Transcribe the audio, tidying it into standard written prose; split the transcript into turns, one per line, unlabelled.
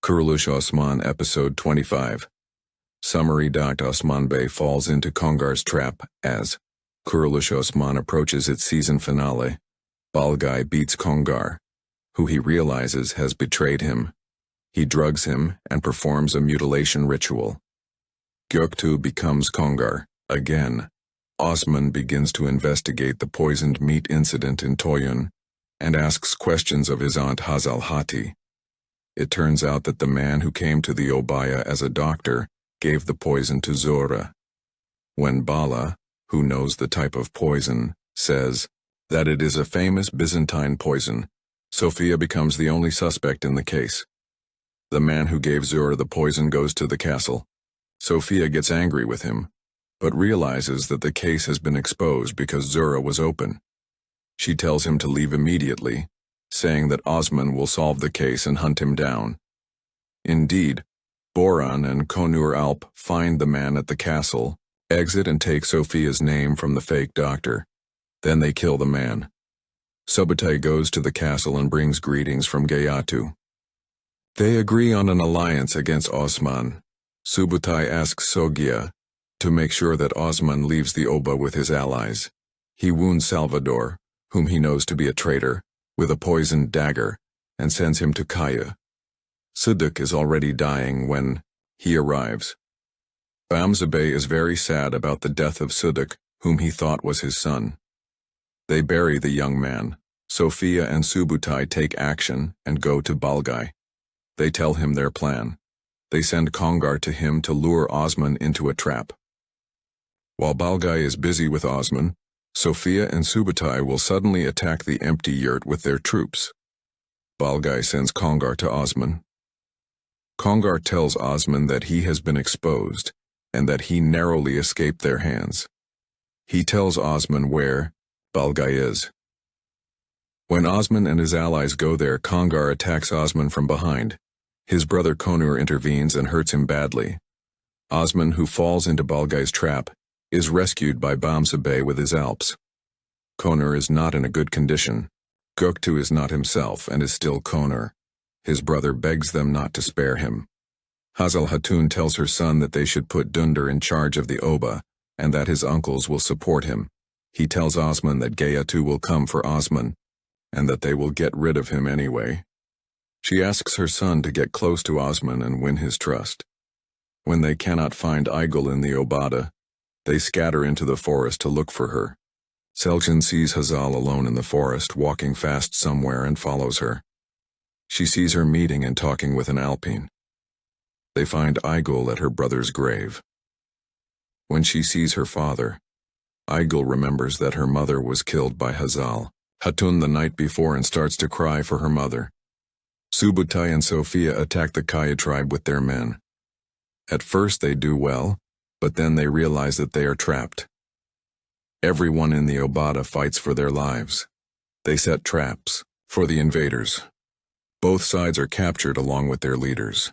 Kuruluş Osman Episode 25. Summary. Osman Bey falls into Kongar's trap as Kuruluş Osman approaches its season finale. Balgai beats Kongar, who he realizes has betrayed him. He drugs him and performs a mutilation ritual. Göktuğ becomes Kongar again. Osman begins to investigate the poisoned meat incident in Toyun and asks questions of his aunt Hazal Hati. It turns out that the man who came to the Obaya as a doctor gave the poison to Zora. When Bala, who knows the type of poison, says that it is a famous Byzantine poison, Sophia becomes the only suspect in the case. The man who gave Zora the poison goes to the castle. Sophia gets angry with him, but realizes that the case has been exposed because Zora was open. She tells him to leave immediately, saying that Osman will solve the case and hunt him down. Indeed, Boran and Konur Alp find the man at the castle, exit and take Sophia's name from the fake doctor. Then they kill the man. Subutai goes to the castle and brings greetings from Gayatu. They agree on an alliance against Osman. Subutai asks Sogia to make sure that Osman leaves the Oba with his allies. He wounds Salvador, whom he knows to be a traitor, with a poisoned dagger, and sends him to Kaya. Sıdık is already dying when he arrives. Bamza Bey is very sad about the death of Sıdık, whom he thought was his son. They bury the young man. Sophia and Subutai take action and go to Balgai. They tell him their plan. They send Kongar to him to lure Osman into a trap. While Balgai is busy with Osman, Sophia and Subutai will suddenly attack the empty yurt with their troops. Balgai sends Kongar to Osman. Kongar tells Osman that he has been exposed and that he narrowly escaped their hands. He tells Osman where Balgai is. When Osman and his allies go there, Kongar attacks Osman from behind. His brother Konur intervenes and hurts him badly. Osman, who falls into Balgai's trap, is rescued by Bamza Bey with his Alps. Konur is not in a good condition. Göktuğ is not himself and is still Konur. His brother begs them not to spare him. Hazal Hatun tells her son that they should put Dündar in charge of the Oba and that his uncles will support him. He tells Osman that Gayatu will come for Osman and that they will get rid of him anyway. She asks her son to get close to Osman and win his trust. When they cannot find Aygül in the Obada, they scatter into the forest to look for her. Selcan sees Hazal alone in the forest, walking fast somewhere, and follows her. She sees her meeting and talking with an Alpine. They find Aygül at her brother's grave. When she sees her father, Aygül remembers that her mother was killed by Hazal Hatun the night before and starts to cry for her mother. Subutai and Sophia attack the Kaya tribe with their men. At first they do well, but then they realize that they are trapped. Everyone in the Obada fights for their lives. They set traps for the invaders. Both sides are captured along with their leaders.